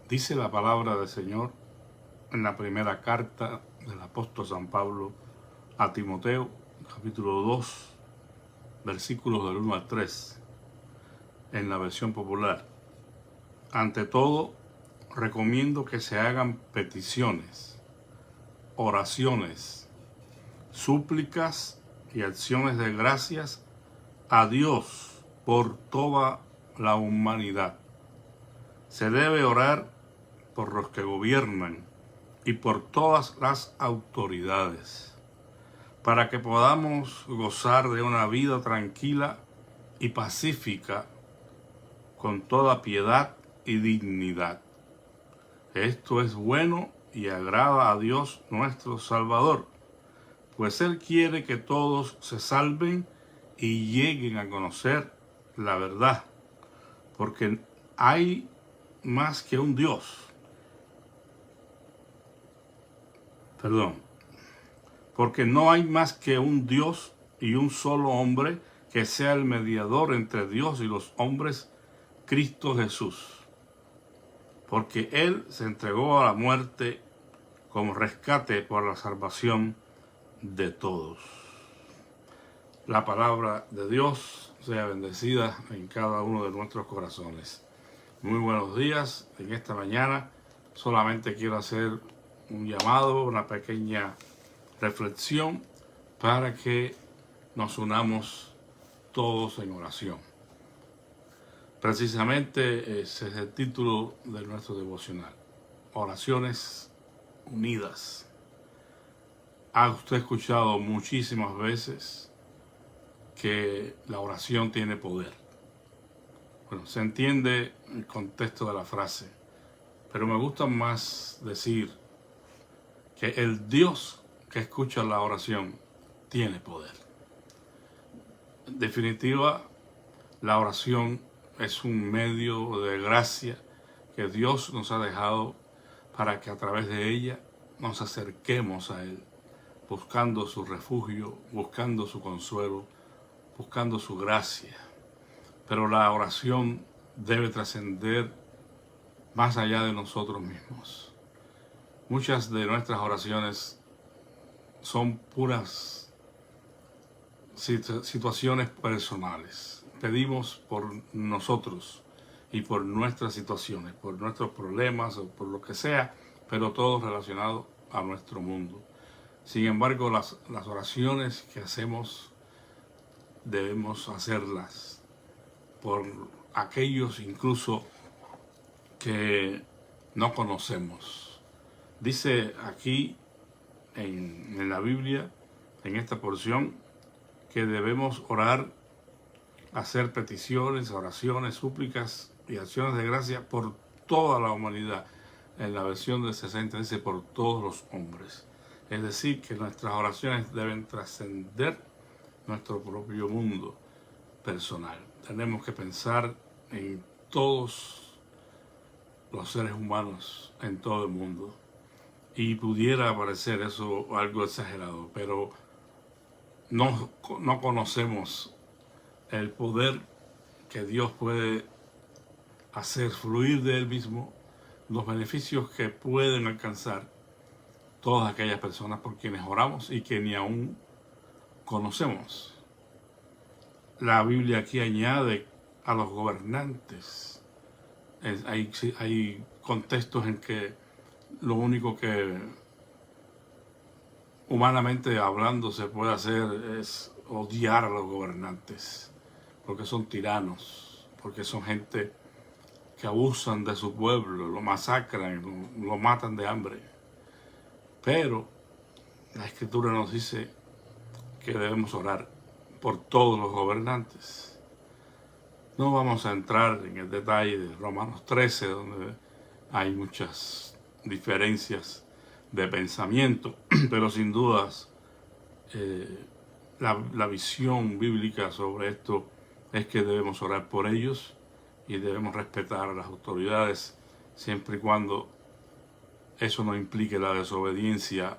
Dice la palabra del Señor en la primera carta del apóstol San Pablo a Timoteo, capítulo 2, versículos del 1 al 3, en la versión popular. Ante todo, recomiendo que se hagan peticiones, oraciones, súplicas y acciones de gracias a Dios por toda la humanidad. Se debe orar por los que gobiernan y por todas las autoridades, para que podamos gozar de una vida tranquila y pacífica con toda piedad y dignidad. Esto es bueno y agrada a Dios nuestro Salvador, pues Él quiere que todos se salven y lleguen a conocer la verdad, porque hay más que un Dios. Porque no hay más que un Dios y un solo hombre que sea el mediador entre Dios y los hombres, Cristo Jesús. Porque Él se entregó a la muerte como rescate por la salvación de todos. La palabra de Dios sea bendecida en cada uno de nuestros corazones. Muy buenos días. En esta mañana solamente quiero hacer un llamado, una pequeña reflexión para que nos unamos todos en oración. Precisamente ese es el título de nuestro devocional: Oraciones Unidas. ¿Ha usted escuchado muchísimas veces que la oración tiene poder? Bueno, se entiende el contexto de la frase, pero me gusta más decir que el Dios que escucha la oración tiene poder. En definitiva, la oración es un medio de gracia que Dios nos ha dejado para que a través de ella nos acerquemos a Él, buscando su refugio, buscando su consuelo, buscando su gracia. Pero la oración debe trascender más allá de nosotros mismos. Muchas de nuestras oraciones son puras situaciones personales. Pedimos por nosotros y por nuestras situaciones, por nuestros problemas o por lo que sea, pero todo relacionado a nuestro mundo. Sin embargo, las oraciones que hacemos debemos hacerlas por aquellos incluso que no conocemos. Dice aquí en la Biblia, en esta porción, que debemos orar, hacer peticiones, oraciones, súplicas y acciones de gracia por toda la humanidad. En la versión del 60 dice por todos los hombres. Es decir, que nuestras oraciones deben trascender nuestro propio mundo personal. Tenemos que pensar en todos los seres humanos en todo el mundo. Y pudiera parecer eso algo exagerado, pero no conocemos el poder que Dios puede hacer fluir de Él mismo, los beneficios que pueden alcanzar todas aquellas personas por quienes oramos y que ni aún conocemos. La Biblia aquí añade a los gobernantes. Hay contextos en que lo único que humanamente hablando se puede hacer es odiar a los gobernantes, porque son tiranos, porque son gente que abusan de su pueblo, lo masacran, lo matan de hambre. Pero la Escritura nos dice que debemos orar por todos los gobernantes. No vamos a entrar en el detalle de Romanos 13, donde hay muchas diferencias de pensamiento, pero sin dudas la visión bíblica sobre esto es que debemos orar por ellos y debemos respetar a las autoridades siempre y cuando eso no implique la desobediencia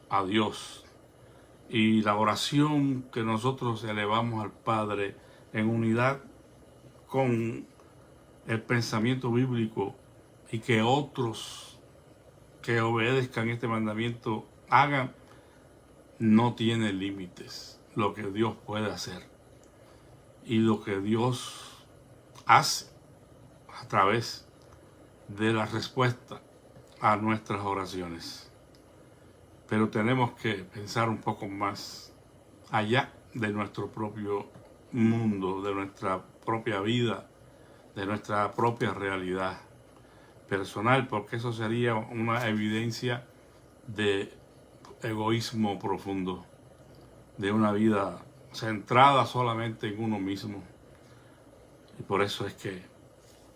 a Dios. Y la oración que nosotros elevamos al Padre en unidad con el pensamiento bíblico y que otros que obedezcan este mandamiento hagan, no tiene límites lo que Dios puede hacer y lo que Dios hace a través de la respuesta a nuestras oraciones. Pero tenemos que pensar un poco más allá de nuestro propio mundo, de nuestra propia vida, de nuestra propia realidad personal, porque eso sería una evidencia de egoísmo profundo, de una vida centrada solamente en uno mismo. Y por eso es que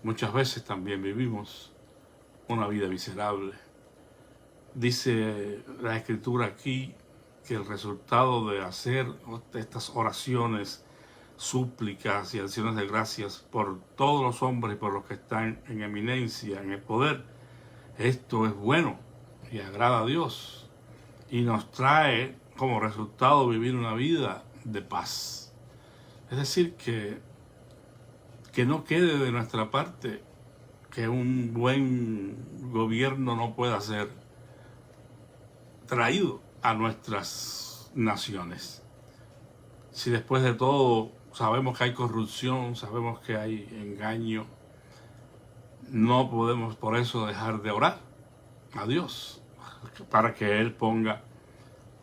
muchas veces también vivimos una vida miserable. Dice la Escritura aquí que el resultado de hacer estas oraciones, súplicas y acciones de gracias por todos los hombres y por los que están en eminencia, en el poder, esto es bueno y agrada a Dios y nos trae como resultado vivir una vida de paz. Es decir, que no quede de nuestra parte que un buen gobierno no pueda ser traído a nuestras naciones. Si después de todo sabemos que hay corrupción, sabemos que hay engaño, no podemos por eso dejar de orar a Dios para que Él ponga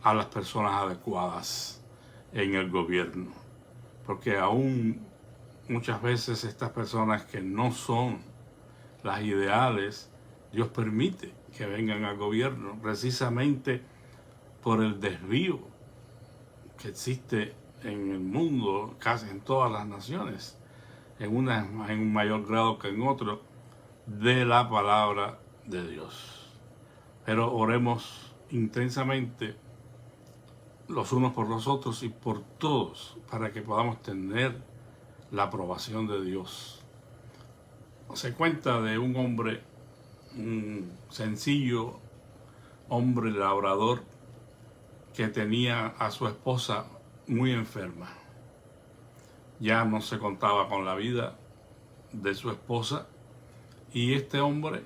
a las personas adecuadas en el gobierno. Porque aún muchas veces estas personas que no son las ideales, Dios permite que vengan al gobierno precisamente por el desvío que existe en el mundo, casi en todas las naciones, en un mayor grado que en otro, de la palabra de Dios. Pero oremos intensamente los unos por los otros y por todos para que podamos tener la aprobación de Dios. Se cuenta de un hombre, un sencillo hombre labrador que tenía a su esposa muy enferma. Ya no se contaba con la vida de su esposa y este hombre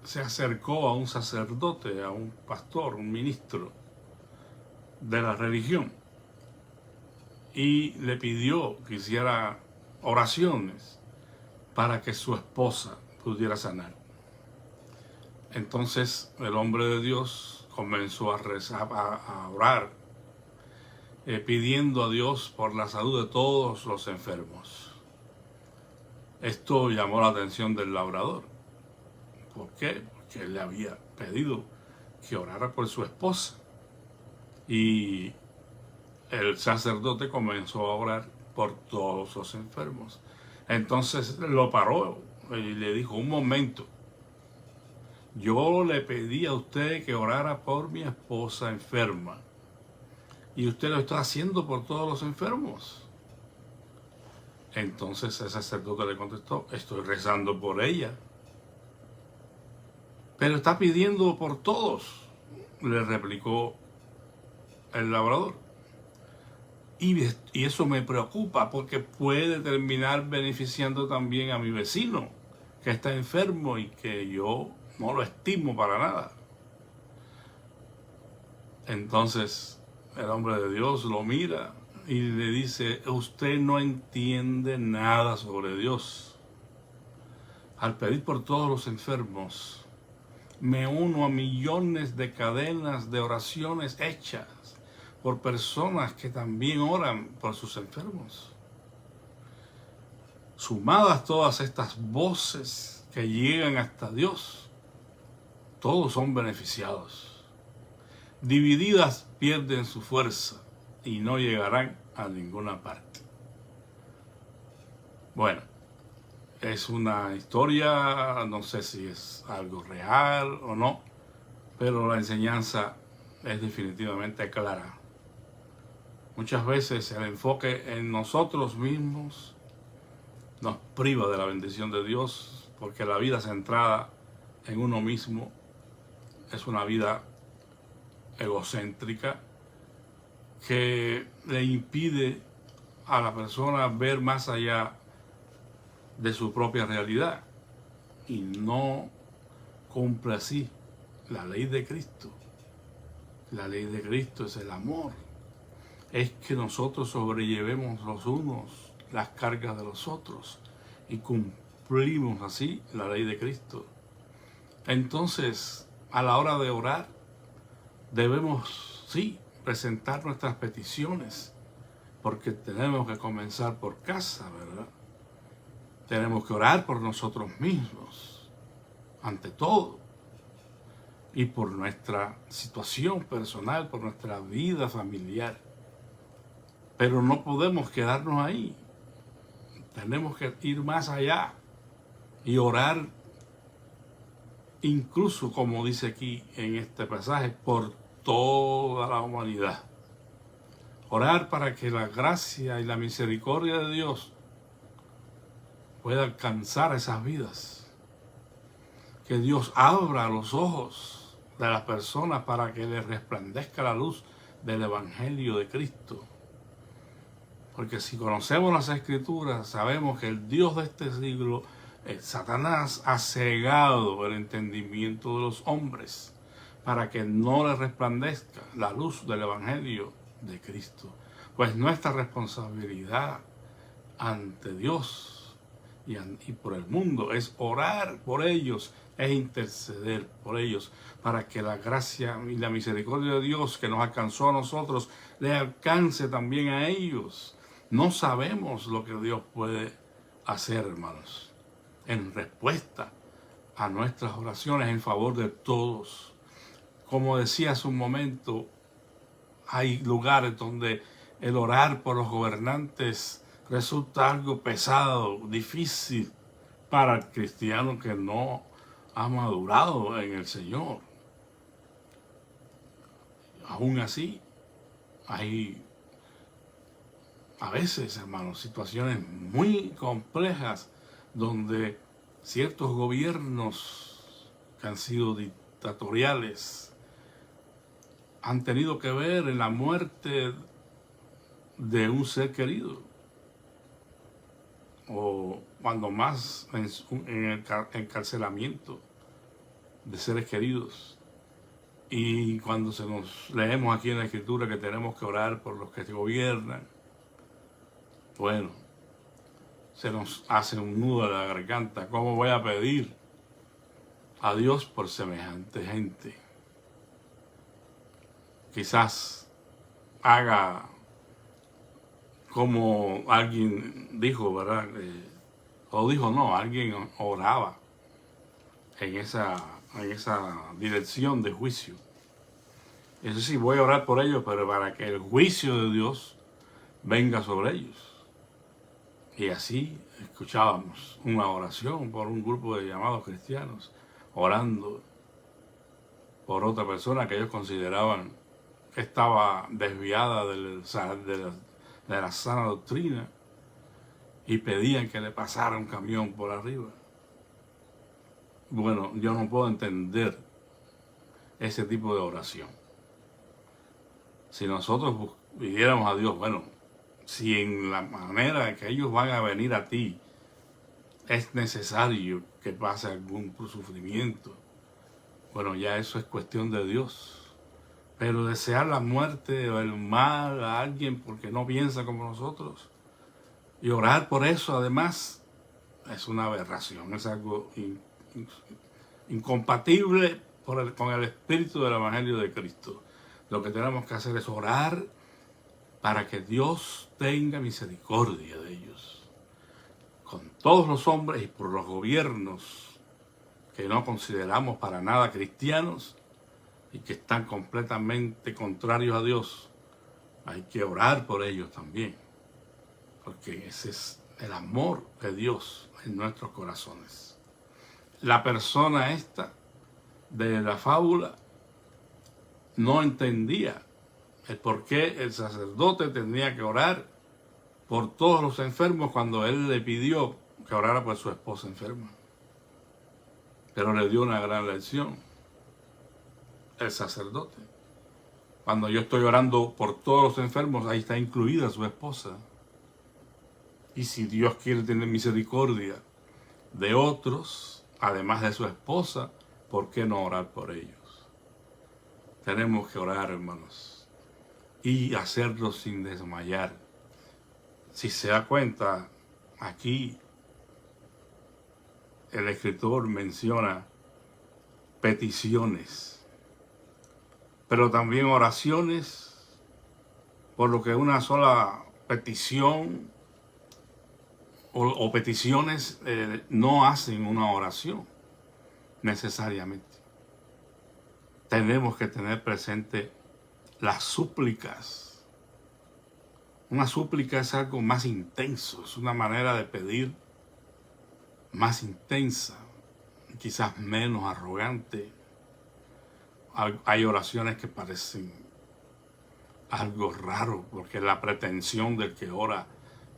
se acercó a un sacerdote, a un pastor, un ministro de la religión y le pidió que hiciera oraciones para que su esposa pudiera sanar. Entonces el hombre de Dios comenzó a rezar, a orar, pidiendo a Dios por la salud de todos los enfermos. Esto llamó la atención del labrador. ¿Por qué? Porque él le había pedido que orara por su esposa. Y el sacerdote comenzó a orar por todos los enfermos. Entonces lo paró y le dijo: un momento, yo le pedí a usted que orara por mi esposa enferma y usted lo está haciendo por todos los enfermos. Entonces el sacerdote le contestó: estoy rezando por ella. Pero está pidiendo por todos, le replicó el labrador. Y eso me preocupa porque puede terminar beneficiando también a mi vecino que está enfermo y que yo no lo estimo para nada. Entonces el hombre de Dios lo mira y le dice: usted no entiende nada sobre Dios. Al pedir por todos los enfermos, me uno a millones de cadenas de oraciones hechas por personas que también oran por sus enfermos. Sumadas todas estas voces que llegan hasta Dios, todos son beneficiados. Divididas pierden su fuerza y no llegarán a ninguna parte. Bueno, es una historia, no sé si es algo real o no, pero la enseñanza es definitivamente clara. Muchas veces el enfoque en nosotros mismos nos priva de la bendición de Dios, porque la vida centrada en uno mismo es una vida egocéntrica que le impide a la persona ver más allá de su propia realidad. y no cumple así la ley de Cristo. La ley de Cristo es el amor. Es que nosotros sobrellevemos los unos las cargas de los otros y cumplimos así la ley de Cristo. Entonces, a la hora de orar, debemos, sí, presentar nuestras peticiones, porque tenemos que comenzar por casa, ¿verdad? Tenemos que orar por nosotros mismos, ante todo, y por nuestra situación personal, por nuestra vida familiar. Pero no podemos quedarnos ahí. Tenemos que ir más allá y orar, incluso como dice aquí en este pasaje, por toda la humanidad. Orar para que la gracia y la misericordia de Dios pueda alcanzar esas vidas. Que Dios abra los ojos de las personas para que les resplandezca la luz del Evangelio de Cristo. Porque si conocemos las Escrituras, sabemos que el Dios de este siglo, Satanás, ha cegado el entendimiento de los hombres para que no les resplandezca la luz del Evangelio de Cristo. Pues nuestra responsabilidad ante Dios y por el mundo es orar por ellos, es interceder por ellos, para que la gracia y la misericordia de Dios que nos alcanzó a nosotros, le alcance también a ellos. No sabemos lo que Dios puede hacer, hermanos, en respuesta a nuestras oraciones en favor de todos. Como decía hace un momento, hay lugares donde el orar por los gobernantes resulta algo pesado, difícil para el cristiano que no ha madurado en el Señor. Aún así, hay a veces, hermanos, situaciones muy complejas donde ciertos gobiernos que han sido dictatoriales han tenido que ver en la muerte de un ser querido, o cuando más en el encarcelamiento de seres queridos. Y cuando leemos aquí en la Escritura que tenemos que orar por los que se gobiernan, bueno, se nos hace un nudo a la garganta. ¿Cómo voy a pedir a Dios por semejante gente? Quizás haga como alguien dijo, ¿verdad? Alguien oraba en esa dirección de juicio. Eso sí, voy a orar por ellos, pero para que el juicio de Dios venga sobre ellos. Y así escuchábamos una oración por un grupo de llamados cristianos, orando por otra persona que ellos consideraban que estaba desviada de la sana doctrina, y pedían que le pasara un camión por arriba. Bueno, yo no puedo entender ese tipo de oración. Si nosotros pidiéramos a Dios, bueno, si en la manera que ellos van a venir a ti es necesario que pase algún sufrimiento, bueno, ya eso es cuestión de Dios. Pero desear la muerte o el mal a alguien porque no piensa como nosotros y orar por eso, además, es una aberración, es algo incompatible con el espíritu del Evangelio de Cristo. Lo que tenemos que hacer es orar para que Dios tenga misericordia de ellos, con todos los hombres y por los gobiernos que no consideramos para nada cristianos y que están completamente contrarios a Dios. Hay que orar por ellos también, porque ese es el amor de Dios en nuestros corazones. La persona esta de la fábula no entendía el por qué el sacerdote tenía que orar por todos los enfermos cuando él le pidió que orara por su esposa enferma. Pero le dio una gran lección el sacerdote. Cuando yo estoy orando por todos los enfermos, ahí está incluida su esposa. Y si Dios quiere tener misericordia de otros, además de su esposa, ¿por qué no orar por ellos? Tenemos que orar, hermanos, y hacerlo sin desmayar. Si se da cuenta, aquí el escritor menciona peticiones, pero también oraciones, por lo que una sola petición o peticiones no hacen una oración necesariamente. Tenemos que tener presente las súplicas. Una súplica es algo más intenso, es una manera de pedir más intensa, quizás menos arrogante. Hay oraciones que parecen algo raro, porque la pretensión del que ora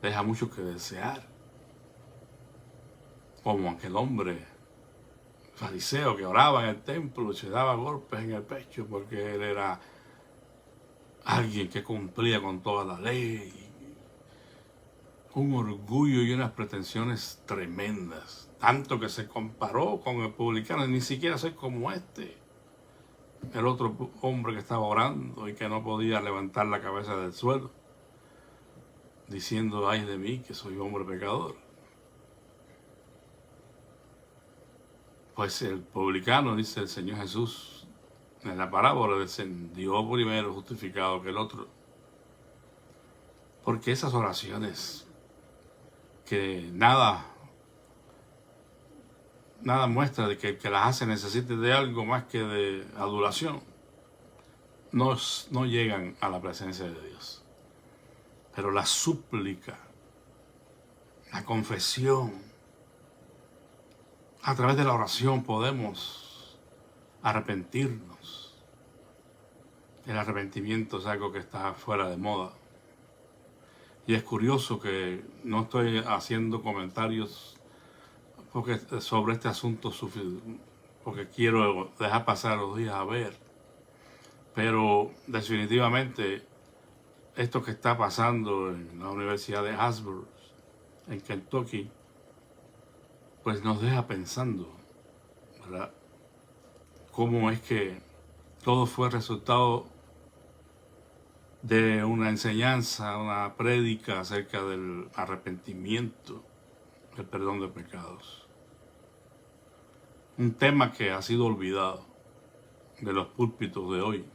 deja mucho que desear. Como aquel hombre fariseo que oraba en el templo y se daba golpes en el pecho porque él era alguien que cumplía con toda la ley. Un orgullo y unas pretensiones tremendas, tanto que se comparó con el publicano. Ni siquiera soy como el otro hombre que estaba orando y que no podía levantar la cabeza del suelo, diciendo: ay de mí, que soy hombre pecador. Pues el publicano, dice el Señor Jesús en la parábola, descendió primero justificado que el otro. Porque esas oraciones que nada muestra de que el que las hace necesite de algo más que de adulación, no llegan a la presencia de Dios. Pero la súplica, la confesión, a través de la oración podemos arrepentirnos. El arrepentimiento es algo que está fuera de moda. Y es curioso que no estoy haciendo comentarios sobre este asunto porque quiero dejar pasar los días a ver. Pero definitivamente esto que está pasando en la Universidad de Hasbro, en Kentucky, pues nos deja pensando, ¿verdad? Cómo es que todo fue resultado de una enseñanza, una prédica acerca del arrepentimiento, el perdón de pecados. Un tema que ha sido olvidado de los púlpitos de hoy,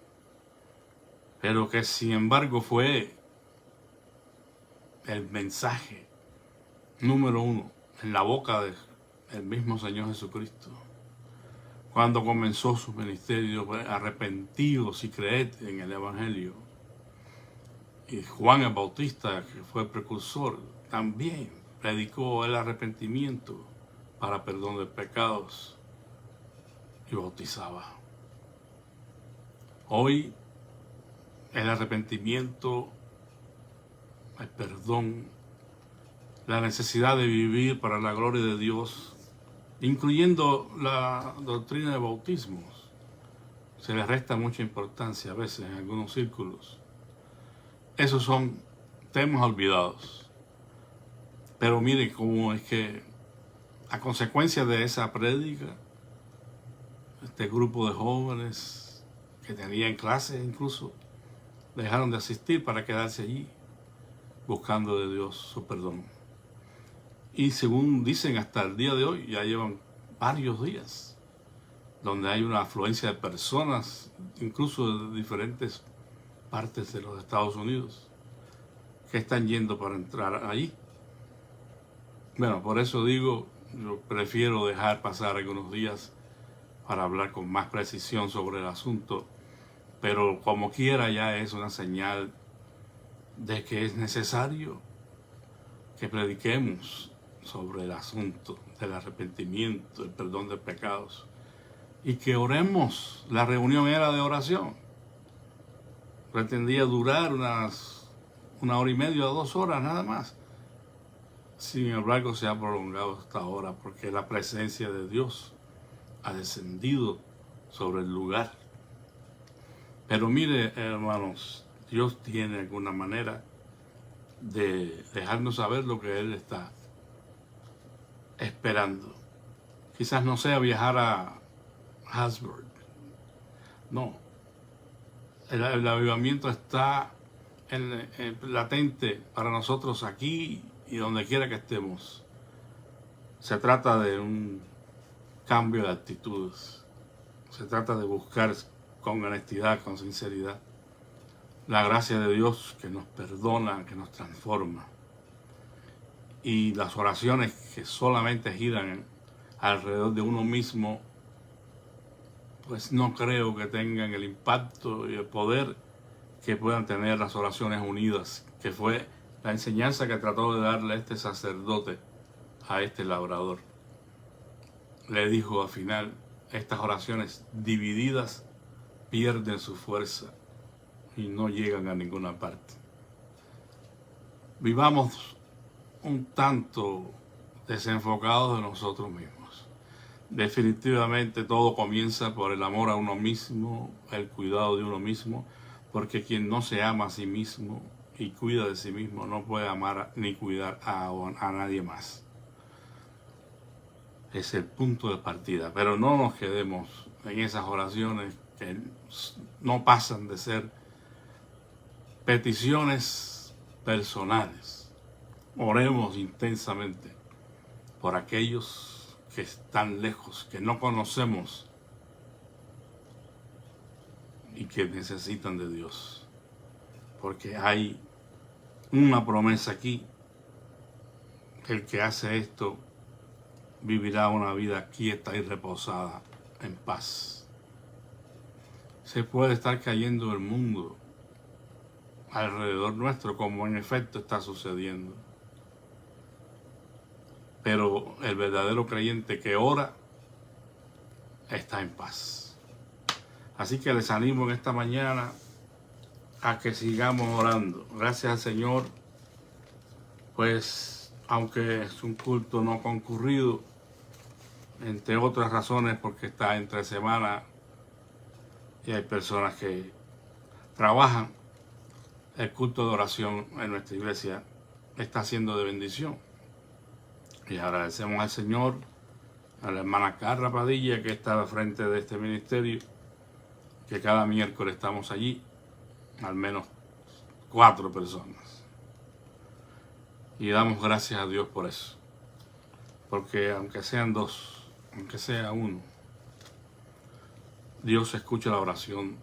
pero que sin embargo fue el mensaje número uno en la boca del mismo Señor Jesucristo. Cuando comenzó su ministerio: arrepentidos y creed en el Evangelio. Y Juan el Bautista, que fue el precursor, también predicó el arrepentimiento para perdón de pecados y bautizaba. Hoy el arrepentimiento, el perdón, la necesidad de vivir para la gloria de Dios, incluyendo la doctrina de bautismos, se le resta mucha importancia a veces en algunos círculos. Esos son temas olvidados. Pero miren cómo es que, a consecuencia de esa prédica, este grupo de jóvenes que tenían clases incluso, dejaron de asistir para quedarse allí, buscando de Dios su perdón. Y según dicen, hasta el día de hoy, ya llevan varios días, donde hay una afluencia de personas, incluso de diferentes partes de los Estados Unidos, que están yendo para entrar allí. Bueno, por eso digo, yo prefiero dejar pasar algunos días para hablar con más precisión sobre el asunto, pero como quiera ya es una señal de que es necesario que prediquemos sobre el asunto del arrepentimiento, el perdón de pecados, y que oremos. La reunión era de oración. Pretendía durar una hora y media o 2 horas nada más. Sin embargo, se ha prolongado hasta ahora porque la presencia de Dios ha descendido sobre el lugar. Pero mire, hermanos, Dios tiene alguna manera de dejarnos saber lo que Él está esperando. Quizás no sea viajar a Habsburg. No, el avivamiento está latente para nosotros aquí y donde quiera que estemos. Se trata de un cambio de actitudes. Se trata de buscar con honestidad, con sinceridad, la gracia de Dios que nos perdona, que nos transforma. Y las oraciones que solamente giran alrededor de uno mismo, pues no creo que tengan el impacto y el poder que puedan tener las oraciones unidas, que fue la enseñanza que trató de darle este sacerdote a este labrador. Le dijo al final, estas oraciones divididas pierden su fuerza y no llegan a ninguna parte. Vivamos un tanto desenfocados de nosotros mismos. Definitivamente todo comienza por el amor a uno mismo, el cuidado de uno mismo, porque quien no se ama a sí mismo y cuida de sí mismo no puede amar ni cuidar a nadie más. Es el punto de partida, pero no nos quedemos en esas oraciones que no pasan de ser peticiones personales. Oremos intensamente por aquellos que están lejos, que no conocemos y que necesitan de Dios, porque hay una promesa aquí: el que hace esto vivirá una vida quieta y reposada en paz. Se puede estar cayendo el mundo alrededor nuestro, como en efecto está sucediendo, pero el verdadero creyente que ora está en paz. Así que les animo en esta mañana a que sigamos orando. Gracias al Señor, pues aunque es un culto no concurrido, entre otras razones porque está entre semana y hay personas que trabajan, el culto de oración en nuestra iglesia está siendo de bendición. Y agradecemos al Señor, a la hermana Carla Padilla, que está al frente de este ministerio, que cada miércoles estamos allí, al menos 4 personas. Y damos gracias a Dios por eso. Porque aunque sean 2, aunque sea 1, Dios escucha la oración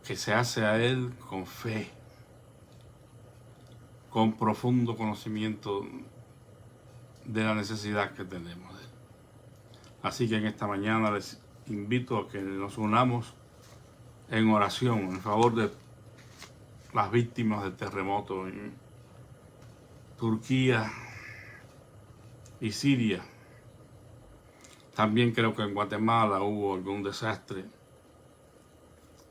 que se hace a Él con fe, con profundo conocimiento de la necesidad que tenemos de Él. Así que en esta mañana les invito a que nos unamos en oración en favor de las víctimas del terremoto en Turquía y Siria. También creo que en Guatemala hubo algún desastre.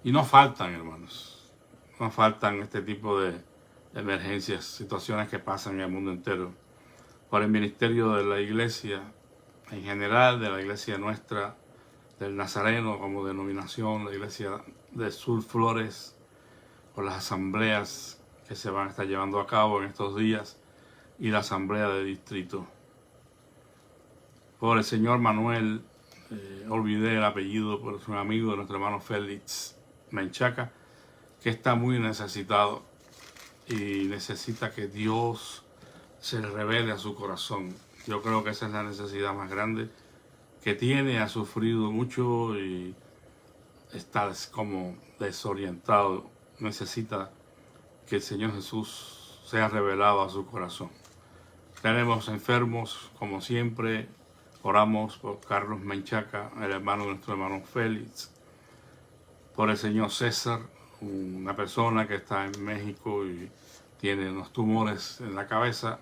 Y no faltan, hermanos, no faltan este tipo de emergencias, situaciones que pasan en el mundo entero. Por el ministerio de la iglesia en general, de la iglesia nuestra, del Nazareno como denominación, la iglesia de Sur Flores, por las asambleas que se van a estar llevando a cabo en estos días y la asamblea de distrito. Por el señor Manuel, olvidé el apellido, por su amigo de nuestro hermano Félix Menchaca, que está muy necesitado y necesita que Dios se revele a su corazón. Yo creo que esa es la necesidad más grande que tiene. Ha sufrido mucho y está como desorientado. Necesita que el Señor Jesús sea revelado a su corazón. Tenemos enfermos, como siempre. Oramos por Carlos Menchaca, el hermano de nuestro hermano Félix, por el señor César, una persona que está en México y tiene unos tumores en la cabeza.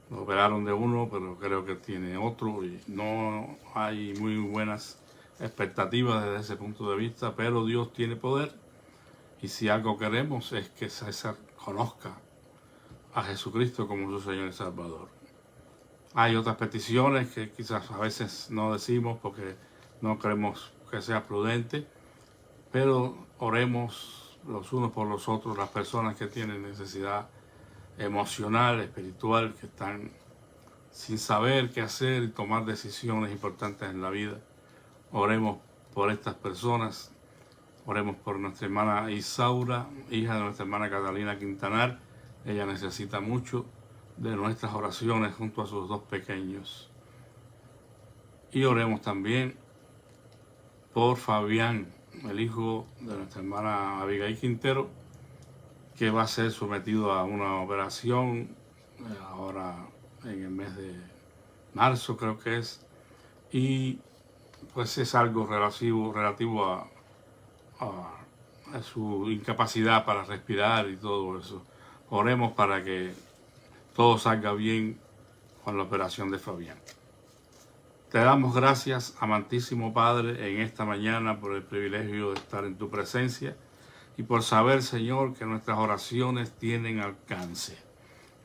Lo operaron de uno, pero creo que tiene otro y no hay muy buenas expectativas desde ese punto de vista, pero Dios tiene poder y si algo queremos es que César conozca a Jesucristo como su Señor y Salvador. Hay otras peticiones que quizás a veces no decimos porque no creemos que sea prudente, pero oremos los unos por los otros, las personas que tienen necesidad emocional, espiritual, que están sin saber qué hacer y tomar decisiones importantes en la vida. Oremos por estas personas. Oremos por nuestra hermana Isaura, hija de nuestra hermana Catalina Quintanar. Ella necesita mucho de nuestras oraciones junto a sus dos pequeños. Y oremos también por Fabián, el hijo de nuestra hermana Abigail Quintero, que va a ser sometido a una operación ahora en el mes de marzo, creo que es, y pues es algo relativo a su incapacidad para respirar y todo eso. Oremos para que todo salga bien con la operación de Fabián. Te damos gracias, amantísimo Padre, en esta mañana por el privilegio de estar en tu presencia y por saber, Señor, que nuestras oraciones tienen alcance.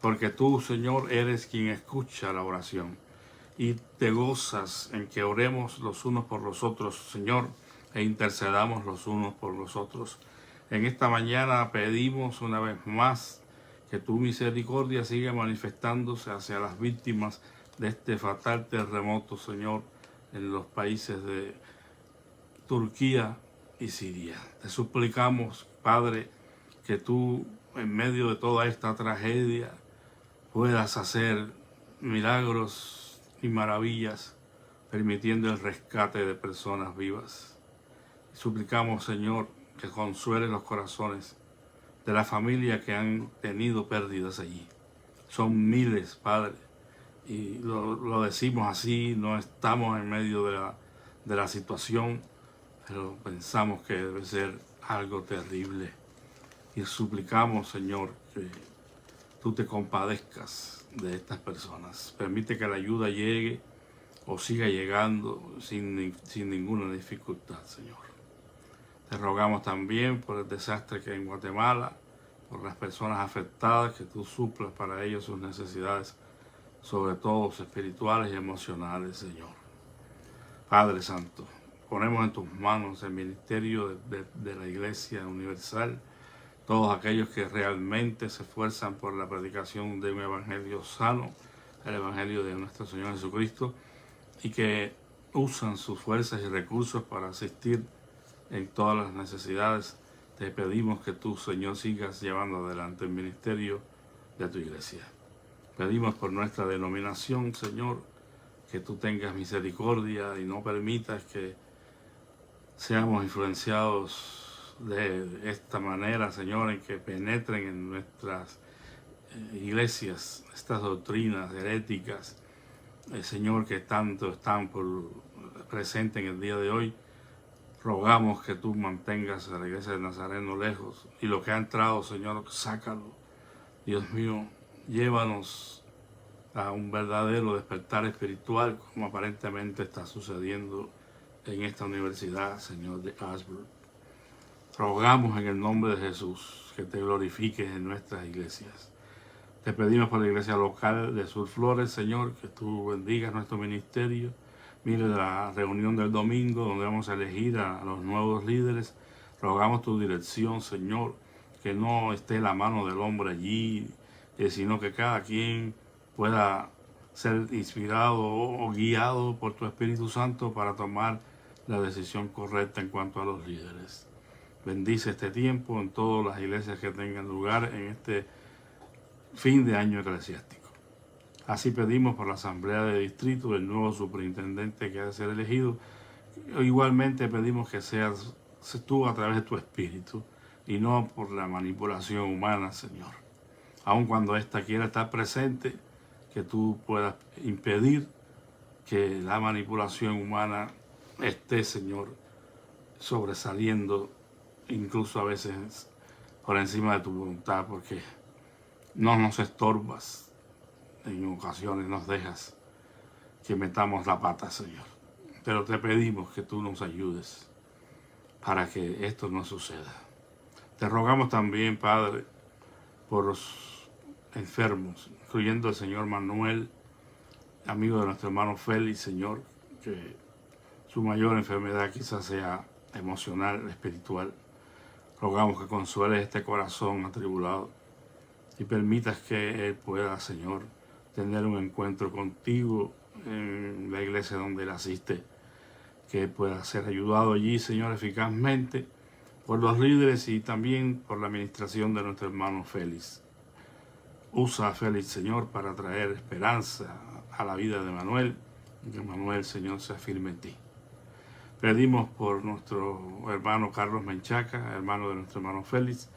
Porque tú, Señor, eres quien escucha la oración y te gozas en que oremos los unos por los otros, Señor, e intercedamos los unos por los otros. En esta mañana pedimos una vez más que tu misericordia siga manifestándose hacia las víctimas de este fatal terremoto, Señor, en los países de Turquía y Siria. Te suplicamos, Padre, que tú, en medio de toda esta tragedia, puedas hacer milagros y maravillas, permitiendo el rescate de personas vivas. Suplicamos, Señor, que consuele los corazones de la familia que han tenido pérdidas allí. Son miles, Padre, y lo decimos así, no estamos en medio de la situación, pero pensamos que debe ser algo terrible. Y suplicamos, Señor, que tú te compadezcas de estas personas. Permite que la ayuda llegue o siga llegando sin ninguna dificultad, Señor. Te rogamos también por el desastre que hay en Guatemala, por las personas afectadas, que tú suplas para ellos sus necesidades, sobre todo espirituales y emocionales, Señor. Padre Santo, ponemos en tus manos el ministerio de la Iglesia Universal, todos aquellos que realmente se esfuerzan por la predicación de un evangelio sano, el evangelio de nuestro Señor Jesucristo, y que usan sus fuerzas y recursos para asistir en todas las necesidades. Te pedimos que tú, Señor, sigas llevando adelante el ministerio de tu iglesia. Pedimos por nuestra denominación, Señor, que tú tengas misericordia y no permitas que seamos influenciados de esta manera, Señor, en que penetren en nuestras iglesias estas doctrinas heréticas, Señor, que tanto están presentes en el día de hoy. Rogamos que tú mantengas a la iglesia de Nazareno lejos, y lo que ha entrado, Señor, sácalo. Dios mío, llévanos a un verdadero despertar espiritual, como aparentemente está sucediendo en esta universidad, Señor, de Ashburn. Rogamos en el nombre de Jesús que te glorifiques en nuestras iglesias. Te pedimos por la iglesia local de Sur Flores, Señor, que tú bendigas nuestro ministerio. Mire la reunión del domingo donde vamos a elegir a los nuevos líderes. Rogamos tu dirección, Señor, que no esté la mano del hombre allí, sino que cada quien pueda ser inspirado o guiado por tu Espíritu Santo para tomar la decisión correcta en cuanto a los líderes. Bendice este tiempo en todas las iglesias que tengan lugar en este fin de año eclesiástico. Así pedimos por la asamblea de distrito, el nuevo superintendente que ha de ser elegido. Igualmente pedimos que seas tú a través de tu espíritu y no por la manipulación humana, Señor. Aun cuando ésta quiera estar presente, que tú puedas impedir que la manipulación humana esté, Señor, sobresaliendo, incluso a veces por encima de tu voluntad, porque no nos estorbas, en ocasiones nos dejas que metamos la pata, Señor. Pero te pedimos que tú nos ayudes para que esto no suceda. Te rogamos también, Padre, por los enfermos, incluyendo el señor Manuel, amigo de nuestro hermano Félix, Señor, que su mayor enfermedad quizás sea emocional, espiritual. Rogamos que consueles este corazón atribulado y permitas que él pueda, Señor, tener un encuentro contigo en la iglesia donde él asiste, que pueda ser ayudado allí, Señor, eficazmente por los líderes y también por la administración de nuestro hermano Félix. Usa a Félix, Señor, para traer esperanza a la vida de Manuel, y que Manuel, Señor, se afirme en ti. Pedimos por nuestro hermano Carlos Menchaca, hermano de nuestro hermano Félix,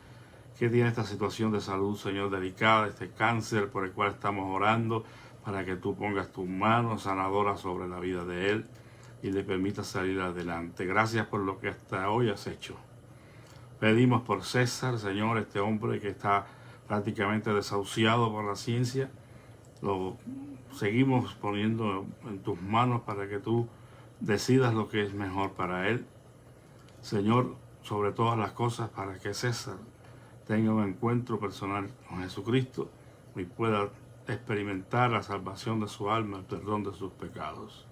que tiene esta situación de salud, Señor, delicada, este cáncer por el cual estamos orando, para que tú pongas tus manos sanadoras sobre la vida de él y le permitas salir adelante. Gracias por lo que hasta hoy has hecho. Pedimos por César, Señor, este hombre que está prácticamente desahuciado por la ciencia. Lo seguimos poniendo en tus manos para que tú decidas lo que es mejor para él. Señor, sobre todas las cosas, para que César tenga un encuentro personal con Jesucristo y pueda experimentar la salvación de su alma, el perdón de sus pecados.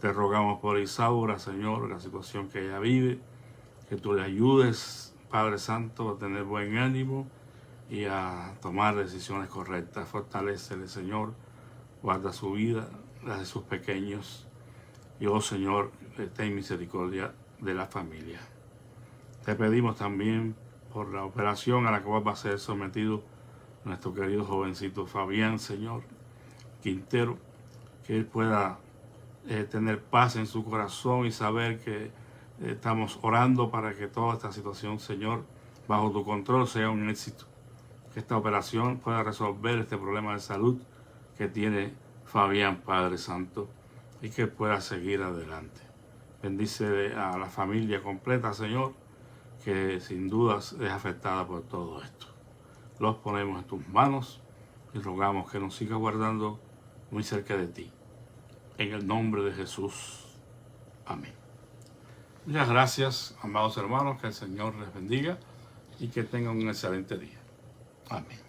Te rogamos por Isaura, Señor, la situación que ella vive, que tú le ayudes, Padre Santo, a tener buen ánimo y a tomar decisiones correctas. Fortalécele, Señor, guarda su vida, la de sus pequeños. Y, oh Señor, ten misericordia de la familia. Te pedimos también por la operación a la cual va a ser sometido nuestro querido jovencito Fabián, Señor, Quintero, que él pueda tener paz en su corazón y saber que estamos orando para que toda esta situación, Señor, bajo tu control sea un éxito. Que esta operación pueda resolver este problema de salud que tiene Fabián, Padre Santo, y que pueda seguir adelante. Bendice a la familia completa, Señor, que sin dudas es afectada por todo esto. Los ponemos en tus manos y rogamos que nos sigas guardando muy cerca de ti. En el nombre de Jesús. Amén. Muchas gracias, amados hermanos, que el Señor les bendiga y que tengan un excelente día. Amén.